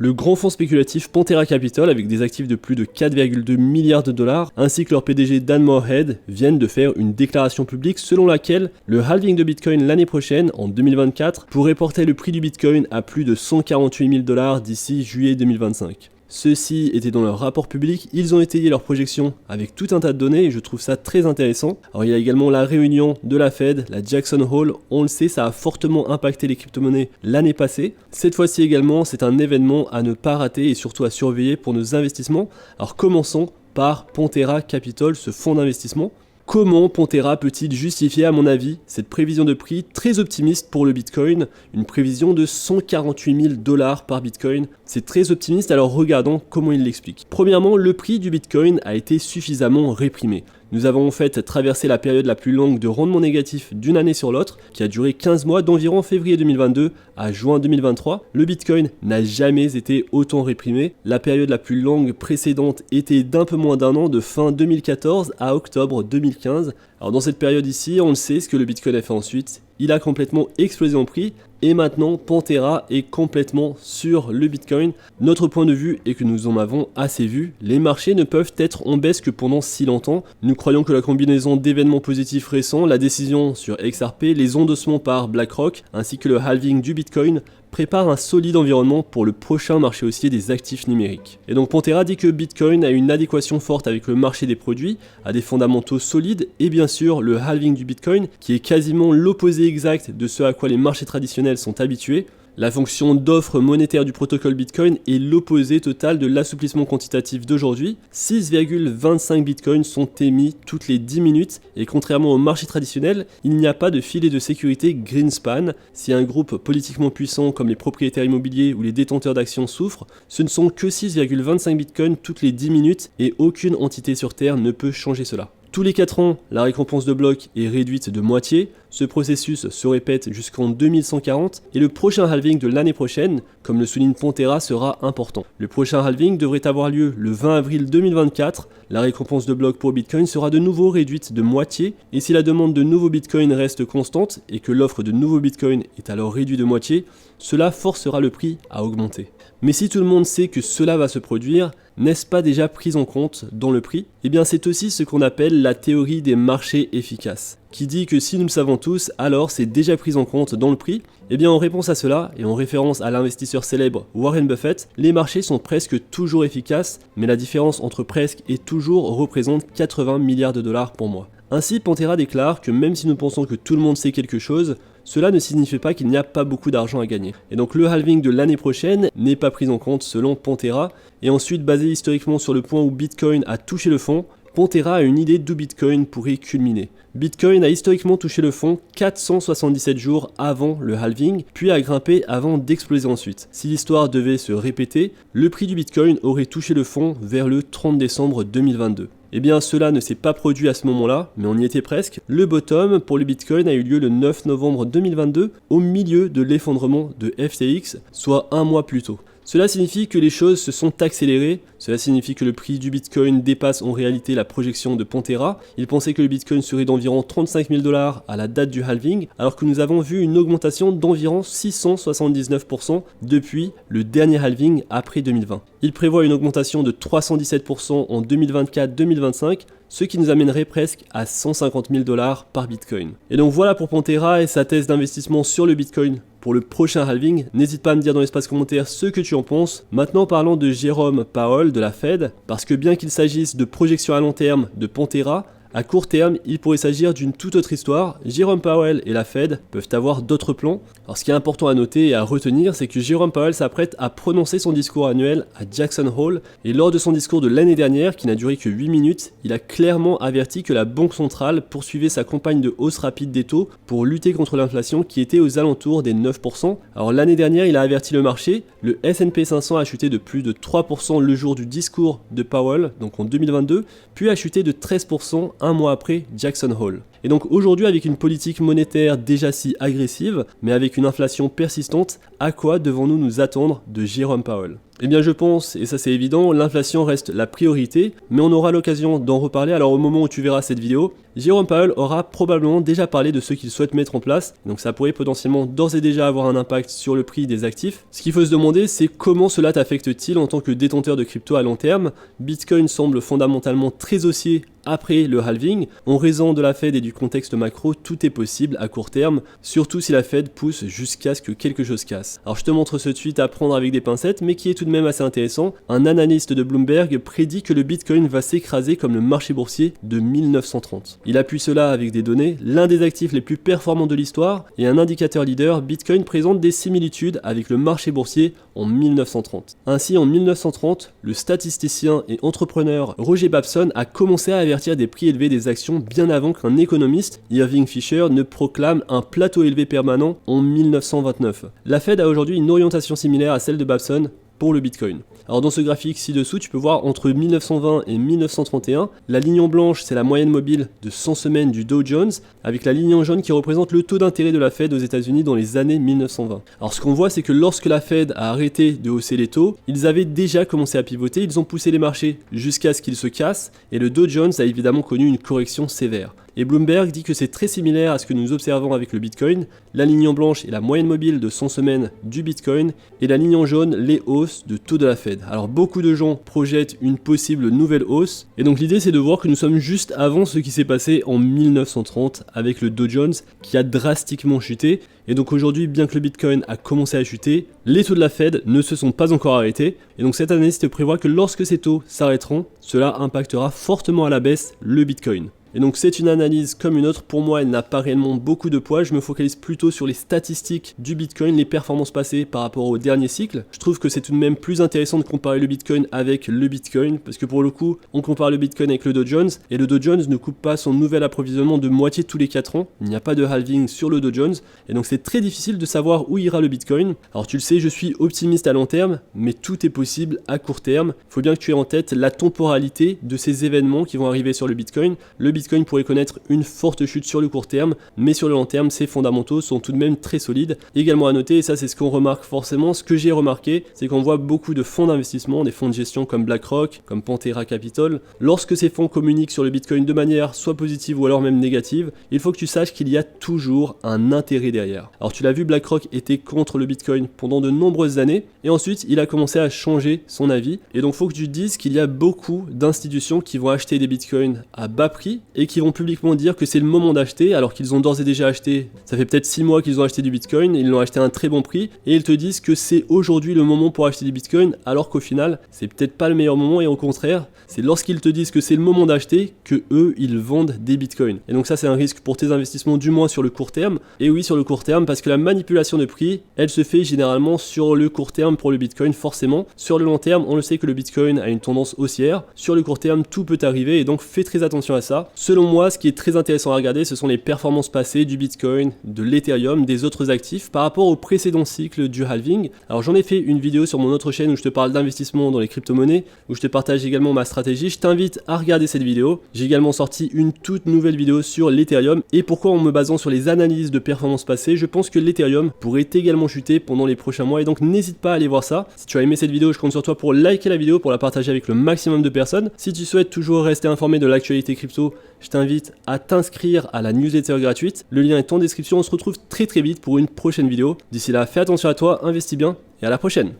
Le grand fonds spéculatif Pantera Capital, avec des actifs de plus de 4,2 milliards de dollars, ainsi que leur PDG Dan Morehead, viennent de faire une déclaration publique selon laquelle le halving de Bitcoin l'année prochaine, en 2024, pourrait porter le prix du Bitcoin à plus de 148 000 dollars d'ici juillet 2025. Ceux-ci étaient dans leur rapport public, ils ont étayé leurs projections avec tout un tas de données et je trouve ça très intéressant. Alors il y a également la réunion de la Fed, la Jackson Hole, on le sait, ça a fortement impacté les crypto-monnaies l'année passée. Cette fois-ci également, c'est un événement à ne pas rater et surtout à surveiller pour nos investissements. Alors commençons par Pantera Capital, ce fonds d'investissement. Comment Pantera peut-il justifier, à mon avis, cette prévision de prix très optimiste pour le Bitcoin, une prévision de 148 000 dollars par Bitcoin? C'est très optimiste, alors regardons comment il l'explique. Premièrement, le prix du Bitcoin a été suffisamment réprimé. Nous avons en fait traversé la période la plus longue de rendement négatif d'une année sur l'autre, qui a duré 15 mois d'environ février 2022 à juin 2023. Le Bitcoin n'a jamais été autant réprimé. La période la plus longue précédente était d'un peu moins d'un an, de fin 2014 à octobre 2015. Alors dans cette période ici, on le sait, ce que le Bitcoin a fait ensuite, il a complètement explosé en prix. Et maintenant, Pantera est complètement sur le Bitcoin. Notre point de vue est que nous en avons assez vu. Les marchés ne peuvent être en baisse que pendant si longtemps. Nous croyons que la combinaison d'événements positifs récents, la décision sur XRP, les endossements par BlackRock, ainsi que le halving du Bitcoin, prépare un solide environnement pour le prochain marché haussier des actifs numériques. Et donc Pantera dit que Bitcoin a une adéquation forte avec le marché des produits, a des fondamentaux solides et bien sûr le halving du Bitcoin qui est quasiment l'opposé exact de ce à quoi les marchés traditionnels sont habitués. La fonction d'offre monétaire du protocole Bitcoin est l'opposé total de l'assouplissement quantitatif d'aujourd'hui. 6,25 Bitcoins sont émis toutes les 10 minutes et contrairement au marché traditionnel, il n'y a pas de filet de sécurité Greenspan. Si un groupe politiquement puissant comme les propriétaires immobiliers ou les détenteurs d'actions souffrent, ce ne sont que 6,25 Bitcoins toutes les 10 minutes et aucune entité sur Terre ne peut changer cela. Tous les 4 ans, la récompense de bloc est réduite de moitié, ce processus se répète jusqu'en 2140 et le prochain halving de l'année prochaine, comme le souligne Pantera, sera important. Le prochain halving devrait avoir lieu le 20 avril 2024, la récompense de bloc pour Bitcoin sera de nouveau réduite de moitié et si la demande de nouveaux Bitcoin reste constante et que l'offre de nouveaux Bitcoin est alors réduite de moitié, cela forcera le prix à augmenter. Mais si tout le monde sait que cela va se produire, n'est-ce pas déjà pris en compte dans le prix? Eh bien c'est aussi ce qu'on appelle la théorie des marchés efficaces, qui dit que si nous le savons tous, alors c'est déjà pris en compte dans le prix. Eh bien en réponse à cela, et en référence à l'investisseur célèbre Warren Buffett, les marchés sont presque toujours efficaces, mais la différence entre presque et toujours représente 80 milliards de dollars pour moi. Ainsi, Pantera déclare que même si nous pensons que tout le monde sait quelque chose, cela ne signifie pas qu'il n'y a pas beaucoup d'argent à gagner. Et donc le halving de l'année prochaine n'est pas pris en compte selon Pantera, et ensuite basé historiquement sur le point où Bitcoin a touché le fond, Pantera a une idée d'où Bitcoin pourrait culminer. Bitcoin a historiquement touché le fond 477 jours avant le halving, puis a grimpé avant d'exploser ensuite. Si l'histoire devait se répéter, le prix du Bitcoin aurait touché le fond vers le 30 décembre 2022. Eh bien cela ne s'est pas produit à ce moment-là, mais on y était presque. Le bottom pour le Bitcoin a eu lieu le 9 novembre 2022, au milieu de l'effondrement de FTX, soit un mois plus tôt. Cela signifie que les choses se sont accélérées, cela signifie que le prix du Bitcoin dépasse en réalité la projection de Pantera. Il pensait que le Bitcoin serait d'environ 35 000 dollars à la date du halving, alors que nous avons vu une augmentation d'environ 679% depuis le dernier halving après 2020. Il prévoit une augmentation de 317% en 2024-2025, ce qui nous amènerait presque à 150 000 dollars par Bitcoin. Et donc voilà pour Pantera et sa thèse d'investissement sur le Bitcoin pour le prochain halving. N'hésite pas à me dire dans l'espace commentaire ce que tu en penses. Maintenant parlons de Jérôme Powell de la Fed, parce que bien qu'il s'agisse de projections à long terme de Pantera, à court terme, il pourrait s'agir d'une toute autre histoire. Jérôme Powell et la Fed peuvent avoir d'autres plans. Alors ce qui est important à noter et à retenir, c'est que Jérôme Powell s'apprête à prononcer son discours annuel à Jackson Hole, et lors de son discours de l'année dernière, qui n'a duré que 8 minutes, il a clairement averti que la Banque centrale poursuivait sa campagne de hausse rapide des taux pour lutter contre l'inflation qui était aux alentours des 9%. Alors l'année dernière, il a averti le marché, le S&P 500 a chuté de plus de 3% le jour du discours de Powell, donc en 2022, puis a chuté de 13% un mois après Jackson Hole. Et donc aujourd'hui, avec une politique monétaire déjà si agressive, mais avec une inflation persistante, à quoi devons-nous nous attendre de Jérôme Powell? Eh bien je pense, et ça c'est évident, l'inflation reste la priorité, mais on aura l'occasion d'en reparler. Alors au moment où tu verras cette vidéo, Jérôme Powell aura probablement déjà parlé de ce qu'il souhaite mettre en place, donc ça pourrait potentiellement d'ores et déjà avoir un impact sur le prix des actifs. Ce qu'il faut se demander, c'est comment cela t'affecte-t-il en tant que détenteur de crypto à long terme. Bitcoin semble fondamentalement très haussier après le halving. En raison de la Fed et du contexte macro, tout est possible à court terme, surtout si la Fed pousse jusqu'à ce que quelque chose casse. Alors je te montre ce tweet à prendre avec des pincettes, mais qui est tout de même assez intéressant. Un analyste de Bloomberg prédit que le Bitcoin va s'écraser comme le marché boursier de 1930. Il appuie cela avec des données, l'un des actifs les plus performants de l'histoire, et un indicateur leader, Bitcoin présente des similitudes avec le marché boursier en 1930. Ainsi, en 1930, le statisticien et entrepreneur Roger Babson a commencé à avertir des prix élevés des actions bien avant qu'un économiste, Irving Fisher, ne proclame un plateau élevé permanent en 1929. La Fed a aujourd'hui une orientation similaire à celle de Babson pour le Bitcoin. Alors dans ce graphique ci-dessous, tu peux voir entre 1920 et 1931, la ligne en blanche c'est la moyenne mobile de 100 semaines du Dow Jones, avec la ligne en jaune qui représente le taux d'intérêt de la Fed aux États-Unis dans les années 1920. Alors ce qu'on voit, c'est que lorsque la Fed a arrêté de hausser les taux, ils avaient déjà commencé à pivoter, ils ont poussé les marchés jusqu'à ce qu'ils se cassent, et le Dow Jones a évidemment connu une correction sévère. Et Bloomberg dit que c'est très similaire à ce que nous observons avec le Bitcoin. La ligne en blanche est la moyenne mobile de 100 semaines du Bitcoin et la ligne en jaune, les hausses de taux de la Fed. Alors beaucoup de gens projettent une possible nouvelle hausse et donc l'idée c'est de voir que nous sommes juste avant ce qui s'est passé en 1930 avec le Dow Jones qui a drastiquement chuté. Et donc aujourd'hui, bien que le Bitcoin a commencé à chuter, les taux de la Fed ne se sont pas encore arrêtés. Et donc cette analyste prévoit que lorsque ces taux s'arrêteront, cela impactera fortement à la baisse le Bitcoin. Et donc c'est une analyse comme une autre, pour moi elle n'a pas réellement beaucoup de poids, je me focalise plutôt sur les statistiques du Bitcoin, les performances passées par rapport au dernier cycle. Je trouve que c'est tout de même plus intéressant de comparer le Bitcoin avec le Bitcoin, parce que pour le coup, on compare le Bitcoin avec le Dow Jones, et le Dow Jones ne coupe pas son nouvel approvisionnement de moitié tous les 4 ans, il n'y a pas de halving sur le Dow Jones, et donc c'est très difficile de savoir où ira le Bitcoin. Alors tu le sais, je suis optimiste à long terme, mais tout est possible à court terme. Il faut bien que tu aies en tête la temporalité de ces événements qui vont arriver sur le Bitcoin. Le Bitcoin pourrait connaître une forte chute sur le court terme, mais sur le long terme, ses fondamentaux sont tout de même très solides. Également à noter, et ça c'est ce qu'on remarque forcément, ce que j'ai remarqué, c'est qu'on voit beaucoup de fonds d'investissement, des fonds de gestion comme BlackRock, comme Pantera Capital. Lorsque ces fonds communiquent sur le Bitcoin de manière soit positive ou alors même négative, il faut que tu saches qu'il y a toujours un intérêt derrière. Alors tu l'as vu, BlackRock était contre le Bitcoin pendant de nombreuses années, et ensuite il a commencé à changer son avis, et donc il faut que tu te dises qu'il y a beaucoup d'institutions qui vont acheter des Bitcoins à bas prix, et qui vont publiquement dire que c'est le moment d'acheter, alors qu'ils ont d'ores et déjà acheté, ça fait peut-être 6 mois qu'ils ont acheté du Bitcoin, ils l'ont acheté à un très bon prix, et ils te disent que c'est aujourd'hui le moment pour acheter du Bitcoin, alors qu'au final, c'est peut-être pas le meilleur moment, et au contraire, c'est lorsqu'ils te disent que c'est le moment d'acheter, que eux, ils vendent des Bitcoins. Et donc ça, c'est un risque pour tes investissements, du moins sur le court terme, et oui, sur le court terme, parce que la manipulation de prix, elle se fait généralement sur le court terme pour le Bitcoin, forcément. Sur le long terme, on le sait que le Bitcoin a une tendance haussière, sur le court terme, tout peut arriver, et donc fais très attention à ça. Selon moi, ce qui est très intéressant à regarder, ce sont les performances passées du Bitcoin, de l'Ethereum, des autres actifs par rapport au précédent cycle du halving. Alors j'en ai fait une vidéo sur mon autre chaîne où je te parle d'investissement dans les crypto-monnaies, où je te partage également ma stratégie. Je t'invite à regarder cette vidéo. J'ai également sorti une toute nouvelle vidéo sur l'Ethereum et pourquoi, en me basant sur les analyses de performances passées, je pense que l'Ethereum pourrait également chuter pendant les prochains mois, et donc n'hésite pas à aller voir ça. Si tu as aimé cette vidéo, je compte sur toi pour liker la vidéo, pour la partager avec le maximum de personnes. Si tu souhaites toujours rester informé de l'actualité crypto, je t'invite à t'inscrire à la newsletter gratuite. Le lien est en description. On se retrouve très vite pour une prochaine vidéo. D'ici là, fais attention à toi, investis bien et à la prochaine.